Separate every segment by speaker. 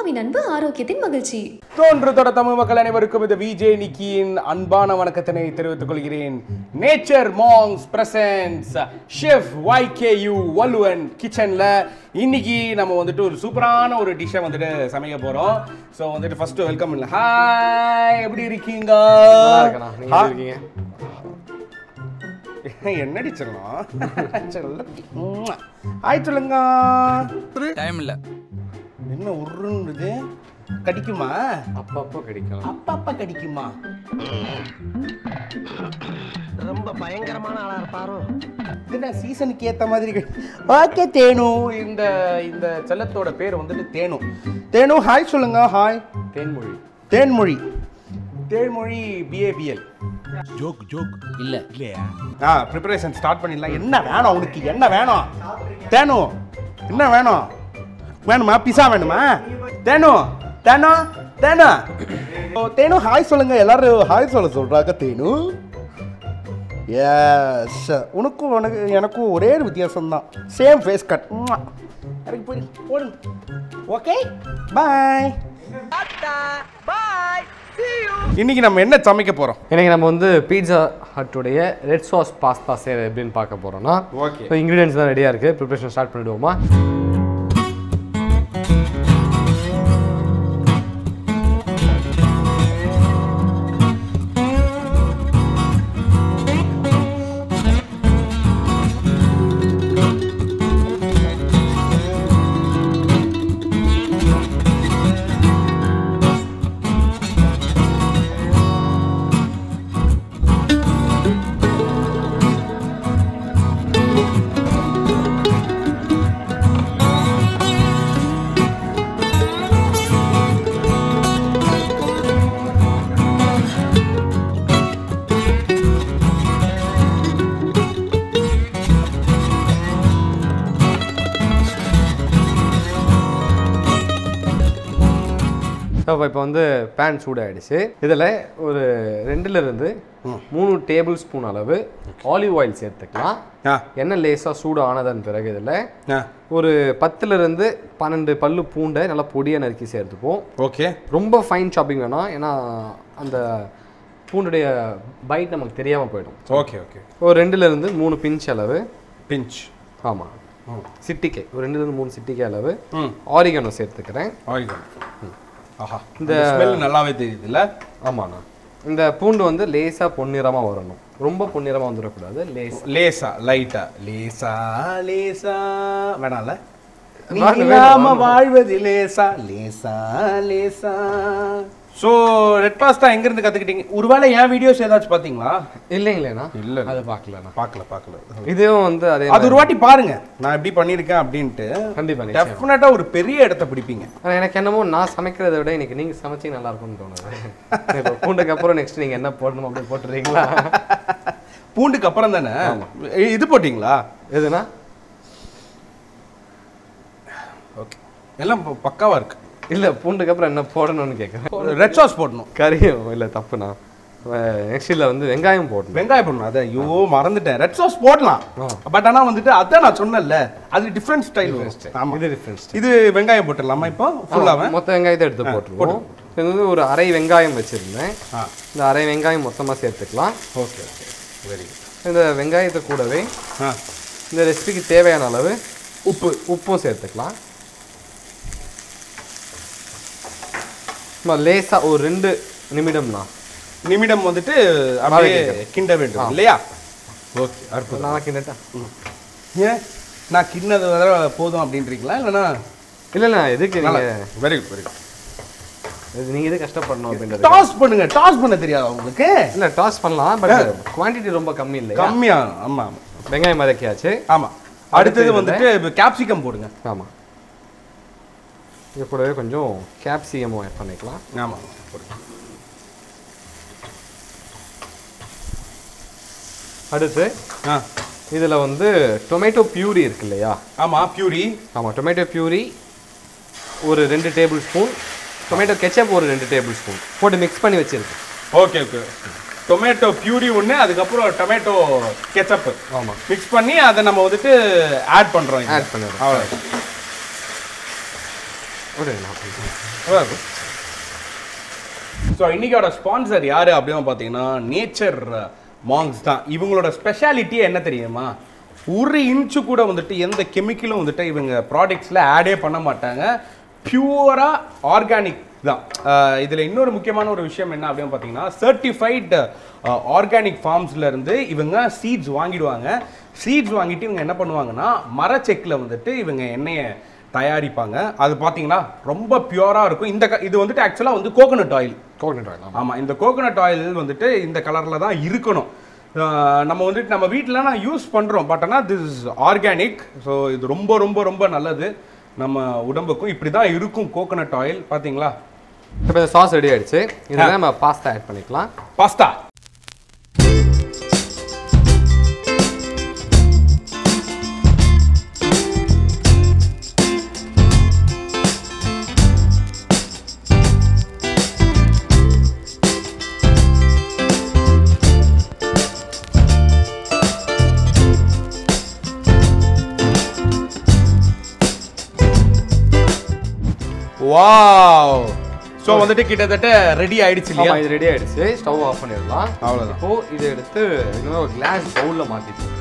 Speaker 1: அம்மாவின் அன்பு ஆரோக்கியத்தின் மகிழ்ச்சி.
Speaker 2: தோன்றதோட தமிழ் மக்கள் அனைவருக்கும் இந்த விஜே நிக்கியின் அன்பான வணக்கத்தினை தெரிவித்துக் கொள்கிறேன். Nature monks presents chef YKU Valluvan கிச்சன்ல இன்னைக்கு நம்ம வந்துட்டு ஒரு சூப்பரான ஒரு டிஷ்ஷை வந்துட்டு சமைக்க போறோம். ஸோ வந்துட்டு ஃபர்ஸ்ட் வெல்கம் இல்லை. ஹாய், எப்படி இருக்கீங்க? என்னடி சொல்லலாம்? ஹாய் சொல்லுங்க.
Speaker 3: டைம் இல்லை.
Speaker 2: என்ன உருன்றது கடிக்குமா?
Speaker 3: அப்பப்போ கடிக்கும்.
Speaker 2: அப்பப்ப கடிக்குமா?
Speaker 4: ரொம்ப பயங்கரமான ஆளா இருப்பாரோ.
Speaker 2: இது சீசனுக்கு ஏத்த மாதிரி. ஓகே தேனு, இந்த இந்த செல்லத்தோட பேர் வந்துட்டு தேனு. தேனு ஹாய் சொல்லுங்க. Hi.
Speaker 3: Thenmozhi.
Speaker 2: Thenmozhi. Thenmozhi BABL.
Speaker 3: Joke joke இல்ல இல்லையா?
Speaker 2: ப்ரிப்பரேஷன் ஸ்டார்ட் பண்ணிடலாம். என்ன வேணும் உனக்கு? என்ன வேணும் தேனு? என்ன வேணும்? வேணுமா? பிஸா வேணுமா? தேனு தேனு தேனு தேனு ஹாய் சொல்லுங்க. எல்லாரும் ஹாய் சொல்றாங்க. தேனு எஸ். உனக்கும் எனக்கும் ஒரே ஒரு வித்தியாசம் தான். Same face cut. போடுங்க. Okay bye. இன்னைக்கு நம்ம என்ன சமைக்க போறோம்?
Speaker 3: இன்னைக்கு நம்ம வந்து பீட்சா ஹட்டுடைய ரெட் சாஸ் பாஸ்தா செய்யறது எப்படின்னு பார்க்க போறோம்னா,
Speaker 2: ஓகே.
Speaker 3: ஸோ இன்க்ரீடியன்ஸ் தான் ரெடியா இருக்கு. ப்ரிப்பரேஷன் ஸ்டார்ட் பண்ணிடுவோமா? இப்போ வந்து பேன் சூடாகிடுச்சு. இதில் ஒரு 2லிருந்து 3 டேபிள் ஸ்பூன் அளவு ஆலிவ் ஆயில் சேர்த்துக்கலாம். எண்ணெய் லேசாக சூடு ஆனதன் பிறகு இதில் ஒரு 10லிருந்து 12 பல்லு பூண்டை நல்லா பொடியாக நறுக்கி சேர்த்துப்போம்.
Speaker 2: ஓகே.
Speaker 3: ரொம்ப ஃபைன் சாப்பிங் வேணாம், ஏன்னா அந்த பூண்டுடைய பைட் நமக்கு தெரியாமல் போயிடும்.
Speaker 2: Okay okay.
Speaker 3: ஒரு 2லிருந்து 3 பிஞ்ச் அளவு.
Speaker 2: பிஞ்ச்?
Speaker 3: ஆமாம், சிட்டிக்கை. ஒரு 2லிருந்து 3 சிட்டிக்கை அளவு ஆரிகனோ சேர்த்துக்கிறேன்.
Speaker 2: ஆரிகனோ. ஆஹா, இந்த ஸ்மெல் நல்லாவே தெரியுதுல்ல? ஆமாண்ணா.
Speaker 3: இந்த பூண்டு வந்து லேசாக பொன்னிறமாக வரணும். ரொம்ப பொன்னிறமாக வந்துடக்கூடாது.
Speaker 2: லேசா லைட்டா லேசா லேசா வேணாம்ல. நாம வாழ்வது லேசா லேசா லேசா. ஸோ ரெட் பாஸ்தா எங்கேருந்து கற்றுக்கிட்டீங்க? ஒருவேளை என் வீடியோஸ் ஏதாச்சும் பார்த்தீங்களா?
Speaker 3: இல்லைங்களா?
Speaker 2: இல்லை,
Speaker 3: அது பார்க்கலண்ணா.
Speaker 2: பார்க்கல.
Speaker 3: இதுவும் வந்து அது
Speaker 2: ஒரு வாட்டி பாருங்க, நான் எப்படி பண்ணியிருக்கேன் அப்படின்ட்டு.
Speaker 3: கண்டிப்பாக
Speaker 2: டெஃபினட்டாக ஒரு பெரிய இடத்த பிடிப்பீங்க.
Speaker 3: எனக்கு என்னமோ நான் சமைக்கிறத விட இன்னைக்கு நீங்கள் சமைச்சி நல்லா இருக்கும்னு தோணுது. இப்போ பூண்டுக்கு அப்புறம் நெக்ஸ்ட் நீங்கள் என்ன போடணும் அப்படி போட்டுறீங்களா?
Speaker 2: பூண்டுக்கு அப்புறம் தானே இது போட்டிங்களா?
Speaker 3: எதுனா?
Speaker 2: ஓகே, எல்லாம் பக்காவாக இருக்கு.
Speaker 3: இல்லை, பூண்டுக்கு அப்புறம் என்ன போடணும்னு கேட்குறேன்.
Speaker 2: ரெட் சாஸ் போடணும்.
Speaker 3: கறியும் இல்லை, தப்புண்ணா. நெக்ஸ்ட் இதில் வந்து வெங்காயம் போடணும்.
Speaker 2: வெங்காயம் போடணும். அதை ஐயோ மறந்துட்டேன். ரெட் சாஸ் போடலாம், பட் ஆனால் வந்துட்டு அதான் நான் சொன்னேன்ல, அது டிஃப்ரெண்ட் ஸ்டைல். ஆமாம், இது டிஃப்ரெண்ட். இது வெங்காயம் போட்டுடலாமா? இப்போ ஃபுல்லாக மொத்த வெங்காயத்தை எடுத்து போட்டுருவோம். இது வந்து ஒரு அரை வெங்காயம் வச்சுருந்தேன். இந்த அரை வெங்காயம் மொத்தமாக சேர்த்துக்கலாம். Okay okay, very good. இந்த வெங்காயத்தை கூடவே இந்த ரெசிபிக்கு தேவையான அளவு உப்பும் சேர்த்துக்கலாம். லேசாக ஒரு 2 நிமிடம் வந்துட்டு அப்படியே கிண்ட வேண்டும் இல்லையா? ஓகே, அற்புதம். நான் கிண்டட்டா? ஏன் நான் கிண்ணது போதும் அப்படின்றீங்களா? இல்லைனா இல்லை எதுக்கு? Very good very good. நீங்கள் எது கஷ்டப்படணும் அப்படின்றது. டாஸ் பண்ணுங்க. டாஸ் பண்ண தெரியாது உங்களுக்கு? இல்லை, டாஸ் பண்ணலாம், பட் குவான்டிட்டி ரொம்ப கம்மி இல்லை? கம்மியாக. ஆமாம், வெங்காயம் வதக்கியாச்சு. ஆமாம், அடுத்தது வந்துட்டு கேப்சிகம் போடுங்க. ஆமாம், இது கூடவே கொஞ்சம் கேப்சிகமும் ஆட் பண்ணிக்கலாம். ஆமாம், அடுத்து இதில் வந்து டொமேட்டோ பியூரி இருக்கு இல்லையா? ஆமாம், பியூரி. ஆமாம், டொமேட்டோ பியூரி ஒரு 2 டேபிள் ஸ்பூன். டொமேட்டோ கெச்சப் ஒரு 2 டேபிள் ஸ்பூன் போட்டு மிக்ஸ் பண்ணி வச்சுருக்கு. Okay okay. டொமேட்டோ பியூரி ஒன்று, அதுக்கப்புறம் டொமேட்டோ கெச்சப். ஆமாம், மிக்ஸ் பண்ணி அதை நம்ம வந்துட்டு ஆட் பண்ணுறோம். ஆட் பண்ணிடுறோம். அவ்வளோ. ஸோ இன்னைக்கோட ஸ்பான்சர் யாரு அப்படின்னு பார்த்தீங்கன்னா நேச்சர் மாங்ஸ் தான். இவங்களோட ஸ்பெஷாலிட்டியே என்ன தெரியுமா, ஒரு இன்ச்சு கூட வந்துட்டு எந்த கெமிக்கலும் வந்துட்டு இவங்க ப்ராடக்ட்ஸில் ஆடே பண்ண மாட்டாங்க. பியூராக ஆர்கானிக் தான். இதில் இன்னொரு முக்கியமான ஒரு விஷயம் என்ன அப்படின்னு பார்த்தீங்கன்னா, சர்டிஃபைடு ஆர்கானிக் ஃபார்ம்ஸ்லேருந்து இவங்க சீட்ஸ் வாங்கிடுவாங்க. சீட்ஸ் வாங்கிட்டு இவங்க என்ன பண்ணுவாங்கன்னா, மரச்செக்கில் வந்துட்டு இவங்க எண்ணெயை தயாரிப்பாங்க. அது பார்த்தீங்கன்னா ரொம்ப பியூராக இருக்கும். இது வந்துட்டு ஆக்சுவலாக வந்து கோகோனட் ஆயில். ஆமாம், இந்த கோகோனட் ஆயில் வந்துட்டு இந்த கலரில் தான் இருக்கணும். நம்ம வந்துட்டு நம்ம வீட்டில் நான் யூஸ் பண்ணுறோம், பட் ஆனால் திஸ் இஸ் ஆர்கானிக். ஸோ இது ரொம்ப ரொம்ப ரொம்ப நல்லது நம்ம உடம்புக்கும். இப்படி தான் இருக்கும் கோகோனட் ஆயில். பார்த்தீங்களா?
Speaker 3: இப்போ சாஸ் ரெடி ஆயிடுச்சு. இதில் நம்ம பாஸ்தா ஆட் பண்ணிக்கலாம்.
Speaker 2: Pasta wow. ஸோ வந்துட்டு கிட்டத்தட்ட ரெடி ஆயிடுச்சு இல்லையா?
Speaker 3: இது ரெடி ஆயிடுச்சு. ஸ்டவ் ஆஃப் பண்ணிடலாம்.
Speaker 2: அவ்வளோதான்.
Speaker 3: இப்போ இதை எடுத்து இன்னும் ஒரு கிளாஸ் பவுலில் மாற்றிட்டு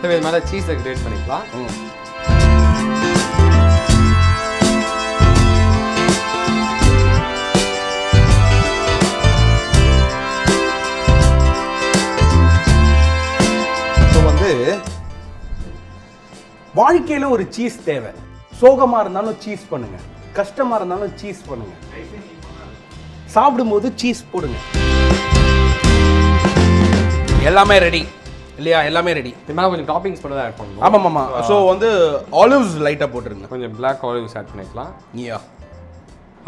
Speaker 3: இது மேலே சீஸை கிரேட் பண்ணிக்கலாம்.
Speaker 2: வாழ்க்கையில ஒரு சீஸ் தேவை. சோகமா இருந்தாலும் சீஸ் பண்ணுங்க, கஷ்டமா இருந்தாலும் சீஸ் பண்ணுங்க, சாப்பிடும்போது சீஸ் போடுங்க. எல்லாமே ரெடி இல்லையா? எல்லாமே ரெடி.
Speaker 3: இது மேலே கொஞ்சம் டாப்பிங்ஸ் பண்ணி ஆட் பண்ணணும்.
Speaker 2: ஆமாம் ஆமாம். ஸோ வந்து ஆலிவ்ஸ் லைட்டாக போட்டுருங்க.
Speaker 3: கொஞ்சம் பிளாக் ஆலிவ்ஸ் ஆட் பண்ணிக்கலாம்.
Speaker 2: யா.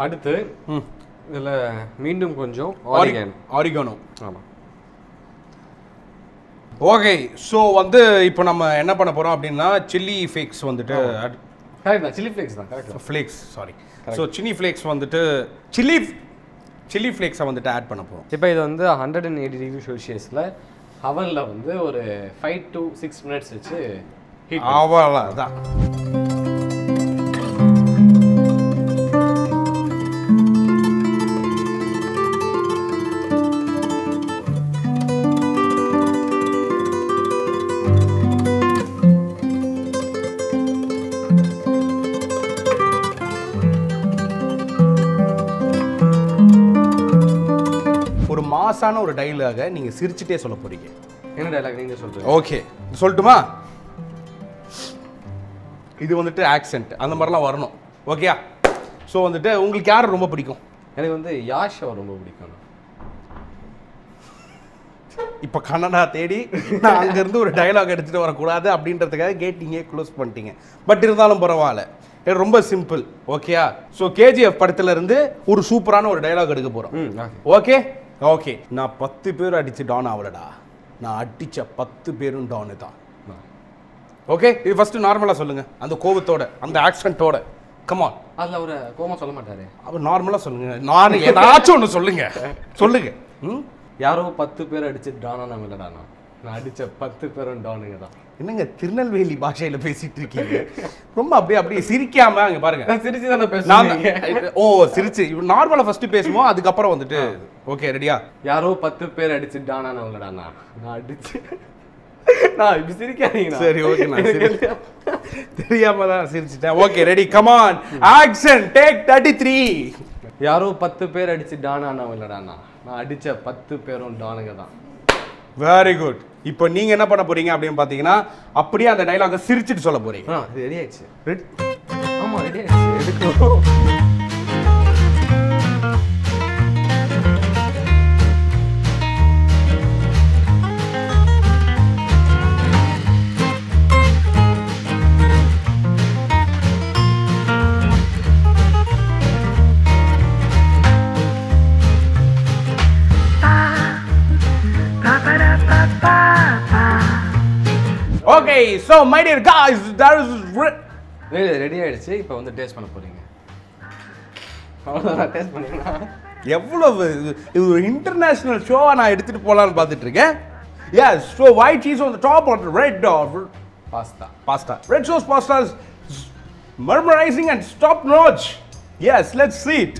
Speaker 3: அடுத்து இதில் மீண்டும் கொஞ்சம்
Speaker 2: ஆரிகானோ.
Speaker 3: ஆமாம்.
Speaker 2: ஓகே. ஸோ வந்து இப்போ நம்ம என்ன பண்ண போகிறோம் அப்படின்னா, சில்லி ஃப்ளேக்ஸ் வந்துட்டு
Speaker 3: கரெக்ட் தான். சில்லி ஃப்ளேக்ஸ் தான். Correct.
Speaker 2: Flakes sorry. So chilli flakes வந்துட்டு சில்லி ஃப்ளேக்ஸை வந்துட்டு ஆட் பண்ண போகிறோம்.
Speaker 3: இப்போ இது வந்து 180 டிகிரி செல்சியஸில் அவனில் வந்து ஒரு 5 to 6 மினிட்ஸ் வச்சு ஹீட்.
Speaker 2: அவ்வளோதான். ஒரு மாசான ஒரு டைலாக நீங்கள் சிரிச்சுட்டே சொல்ல போறீங்க.
Speaker 3: என்ன டைலாக் நீங்கள் சொல்கிறீங்க?
Speaker 2: ஓகே, சொல்லட்டுமா? இது வந்துட்டு ஆக்சென்ட் அந்த மாதிரிலாம் வரணும். ஓகேயா? ஸோ வந்துட்டு உங்களுக்கு யார் ரொம்ப பிடிக்கும்?
Speaker 3: எனக்கு வந்து யாஷ் அவர் ரொம்ப பிடிக்கும்.
Speaker 2: இப்போ கன்னடா தேடி நான் அங்கேருந்து ஒரு டைலாக் எடுத்துகிட்டு வரக்கூடாது அப்படின்றதுக்காக கேட்டிங்க க்ளோஸ் பண்ணிட்டீங்க. பட் இருந்தாலும் பரவாயில்ல, ரொம்ப சிம்பிள். ஓகேயா? ஸோ கேஜிஎஃப் படத்துல இருந்து ஒரு சூப்பரான ஒரு டைலாக் எடுக்க போகிறோம். Okay okay. நான் 10 பேர் அடிச்சு டான் ஆகலடா, நான் அடிச்ச 10 பேரும் டானு தான். ஓகே, இது ஃபர்ஸ்ட் நார்மலாக சொல்லுங்க, அந்த கோபத்தோட அந்த ஆக்சென்ட்டோட. கமான்.
Speaker 3: அதில் அவர் கோமா சொல்ல மாட்டாரு.
Speaker 2: அவர் நார்மலாக சொல்லுங்க. நான் ஏதாச்சும் ஒன்று சொல்லுங்க சொல்லுங்க.
Speaker 3: யாரோ 10 பேர் அடிச்சு டானா நம்ம இல்லடானா, நான் அடிச்ச 10 பேரும் டானுங்க தான்.
Speaker 2: என்னங்க திருநெல்வேலி பாஷையில பேசிட்டு இருக்கீங்க? ரொம்ப அப்படியே சிரிக்காம அங்க பாருங்க.
Speaker 3: சிரிச்சு தானே பேசுறீங்க.
Speaker 2: ஓ சிரிச்சு நார்மலா ஃபர்ஸ்ட் பேசுவோம், அதுக்கப்புறம் வந்துட்டு ஓகே ரெடியா?
Speaker 3: யாரோ 10 பேர் அடிச்சு டானா நம்ம இல்லடானா, நான் அடிச்சு நான் இப்படி சிரிக்காதீங்க.
Speaker 2: சரி ஓகே, நான் தெரியாம தான் சிரிச்சிட்டேன். Okay ready, come on, action, take 33.
Speaker 3: யாரோ 10 பேர் அடிச்சு டானா நம்ம இல்லடானா, நான் அடிச்ச 10 பேரும் டானுங்க தான்.
Speaker 2: Very good. இப்போ நீங்க என்ன பண்ண போறீங்க அப்படின்னு பாத்தீங்கன்னா, அப்படியே அந்த டயலாக சிரிச்சிட்டு சொல்ல போறீங்க.
Speaker 3: ரெடி ஆயிடுச்சு.
Speaker 2: ஆமா ரெடி ஆயிடுச்சு. எடுக்கணும். Okay, so my dear guys, that is
Speaker 3: ready ஆயிடுச்சு. இப்போ வந்து டேஸ்ட் பண்ண போறீங்க. அவ்வளோதான் டேஸ்ட் பண்ணிக்கலாம்.
Speaker 2: எவ்வளவு இது ஒரு இன்டர்நேஷனல் ஷோவை நான் எடுத்துட்டு போகலான்னு பார்த்துட்டு இருக்கேன். Yes, so white cheese on the top of the red pasta. Red sauce pasta is murmurizing and top notch. Yes, let's see it.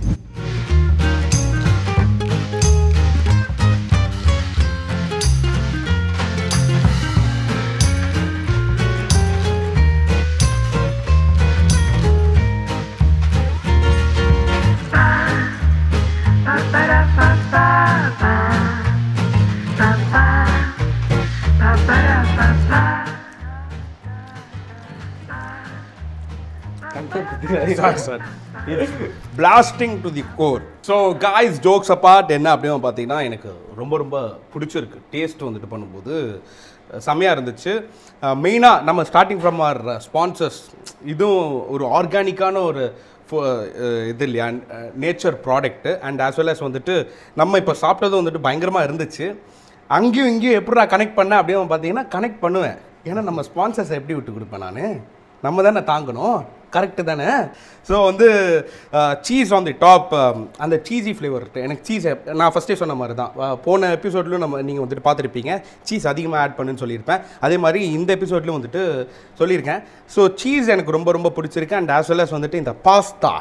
Speaker 2: Sorry. It's blasting to the core. So guys, jokes apart, என்ன அப்படின்னு பார்த்தீங்கன்னா எனக்கு ரொம்ப ரொம்ப பிடிச்சிருக்கு. Taste வந்துட்டு பண்ணும்போது செம்மையாக இருந்துச்சு. மெயினாக நம்ம ஸ்டார்டிங் ஃப்ரம் ஆர் ஸ்பான்சர்ஸ், இதுவும் ஒரு ஆர்கானிக்கான ஒரு இது இல்லையா, nature product. And as well as வந்துட்டு நம்ம இப்போ சாப்பிட்டதும் வந்துட்டு பயங்கரமாக இருந்துச்சு. அங்கேயும் இங்கேயும் எப்படா கனெக்ட் பண்ணேன் அப்படின்னு பார்த்தீங்கன்னா கனெக்ட் பண்ணுவேன். ஏன்னா நம்ம ஸ்பான்சர்ஸை எப்படி விட்டு கொடுப்பேன் நான், நம்ம தானே தாங்கணும், கரெக்டு தானே. ஸோ வந்து சீஸ் ஆன் தி டாப், அந்த சீஸி ஃப்ளேவர் எனக்கு சீஸ் நான் ஃபஸ்ட்டே சொன்ன மாதிரி தான். போன எபிசோட்லையும் நீங்கள் வந்துட்டு பார்த்துருப்பீங்க, சீஸ் அதிகமாக ஆட் பண்ணுன்னு சொல்லியிருப்பேன். அதே மாதிரி இந்த எபிசோட்லையும் வந்துட்டு சொல்லியிருக்கேன். ஸோ சீஸ் எனக்கு ரொம்ப ரொம்ப பிடிச்சிருக்கு. அண்ட் ஆஸ் வெல் அஸ் வந்துட்டு இந்த பாஸ்தா,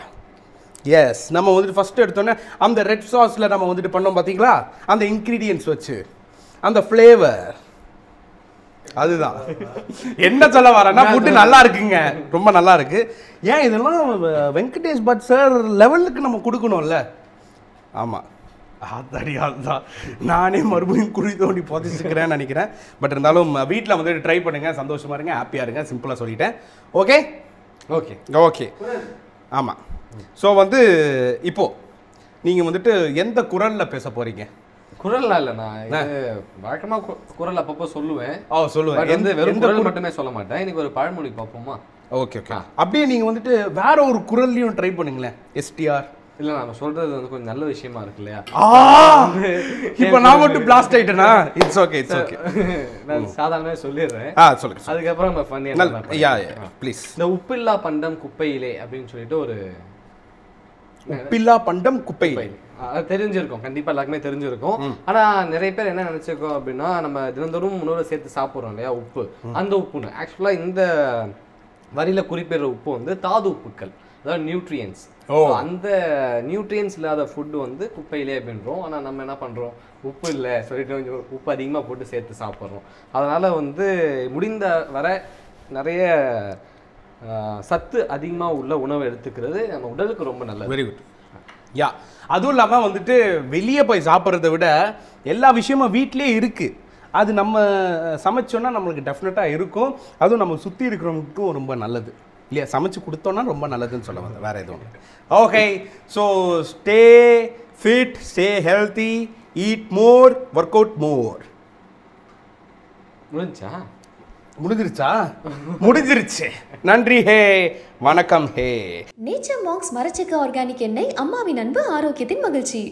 Speaker 2: எஸ் நம்ம வந்துட்டு ஃபஸ்ட்டு எடுத்தோன்னே அந்த ரெட் சாஸில் நம்ம வந்துட்டு பண்ணோம் பார்த்தீங்களா, அந்த இன்க்ரீடியன்ட்ஸ் வச்சு அந்த ஃப்ளேவர், அதுதான் என்ன சொல்ல வரேன்னா ஃபுட்டு நல்லா இருக்குங்க, ரொம்ப நல்லா இருக்கு. ஏன் இதெல்லாம் வெங்கடேஷ் பட் சார் லெவலுக்கு நம்ம கொடுக்கணும்ல. ஆமாம், அதுதான் நானே மறுபடியும் குழி தோண்டி புதைச்சிக்கிறேன்னு நினைக்கிறேன். பட் இருந்தாலும் வீட்டில் வந்துட்டு ட்ரை பண்ணுங்கள், சந்தோஷமாக இருங்க, ஹாப்பியாக இருங்க, சிம்பிளாக சொல்லிட்டேன். ஓகே ஓகே ஓகே ஆமாம். ஸோ வந்து இப்போது நீங்கள் வந்துட்டு எந்த குரலில் பேச போகிறீங்க?
Speaker 3: குரல்லாம் இல்லை, நான் வழக்கமாக குரல் அப்பப்போ சொல்லுவேன்.
Speaker 2: சொல்லுவேன்,
Speaker 3: வந்து வெறும் குரல் மட்டுமே சொல்ல மாட்டேன். இன்னைக்கு ஒரு பழமொழி பார்ப்போமா?
Speaker 2: ஓகே. அப்படியே நீங்கள் வந்துட்டு வேற ஒரு குரல்லையும் ட்ரை பண்ணுங்களேன். எஸ்டிஆர்
Speaker 3: இல்லை, நான் சொல்றது வந்து கொஞ்சம் நல்ல விஷயமா இருக்கு இல்லையா?
Speaker 2: இப்போ நான் மட்டும் பிளாஸ்ட் ஆயிட்டேனா? It's okay.
Speaker 3: நான் சாதாரணமே சொல்லிடுறேன்.
Speaker 2: சொல்லுங்க.
Speaker 3: அதுக்கப்புறம் நம்ம
Speaker 2: ஃபன்னியா ப்ளீஸ்.
Speaker 3: இந்த உப்பில்லா பண்டம் குப்பையிலே அப்படின்னு சொல்லிட்டு ஒரு
Speaker 2: உப்பில்லா பண்டம் குப்பையிலே
Speaker 3: தெரிஞ்சிருக்கும், கண்டிப்பா எல்லாருக்குமே தெரிஞ்சிருக்கும். ஆனா நிறைய பேர் என்ன நினைச்சிருக்கோம் அப்படின்னா, நம்ம தினந்தோறும் உணவை சேர்த்து சாப்பிட்றோம் இல்லையா, உப்பு, அந்த உப்புன்னு ஆக்சுவலா இந்த வரியில குறிப்பிடுற உப்பு வந்து தாது உப்புக்கள், அதாவது நியூட்ரியன்ஸ். அந்த நியூட்ரியன்ஸ் இல்லாத ஃபுட்டு வந்து குப்பையிலே அப்படின்றோம். ஆனால் நம்ம என்ன பண்ணுறோம், உப்பு இல்லை சொல்லிட்டு கொஞ்சம் உப்பு அதிகமாக போட்டு சேர்த்து சாப்பிட்றோம். அதனால் வந்து முடிந்த வர நிறைய சத்து அதிகமாக உள்ள உணவை எடுத்துக்கிறது நம்ம உடலுக்கு ரொம்ப நல்லது.
Speaker 2: Very good. யா, அதுவும் இல்லாமல் வந்துட்டு வெளியே போய் சாப்பிட்றத விட எல்லா விஷயமும் வீட்லேயே இருக்குது. அது நம்ம சமைச்சோன்னா நம்மளுக்கு டெஃபினட்டாக இருக்கும். அதுவும் நம்ம சுற்றி இருக்கிறவங்களுக்கும் ரொம்ப நல்லது இல்லையா, சமைச்சு கொடுத்தோன்னா ரொம்ப நல்லதுன்னு சொல்ல வந்தேன், வேறு எதுவும். Okay, so stay fit, stay healthy, eat மோர், ஒர்க் அவுட் மோர். முடிஞ்சிருச்சு. நன்றி. ஹே, வணக்கம். ஹே,
Speaker 1: நேச்சர் மார்க்ஸ் மரச்செக்கு ஆர்கானிக் எண்ணெய், அம்மாவின் அன்பு, ஆரோக்கியத்தின் மகிழ்ச்சி.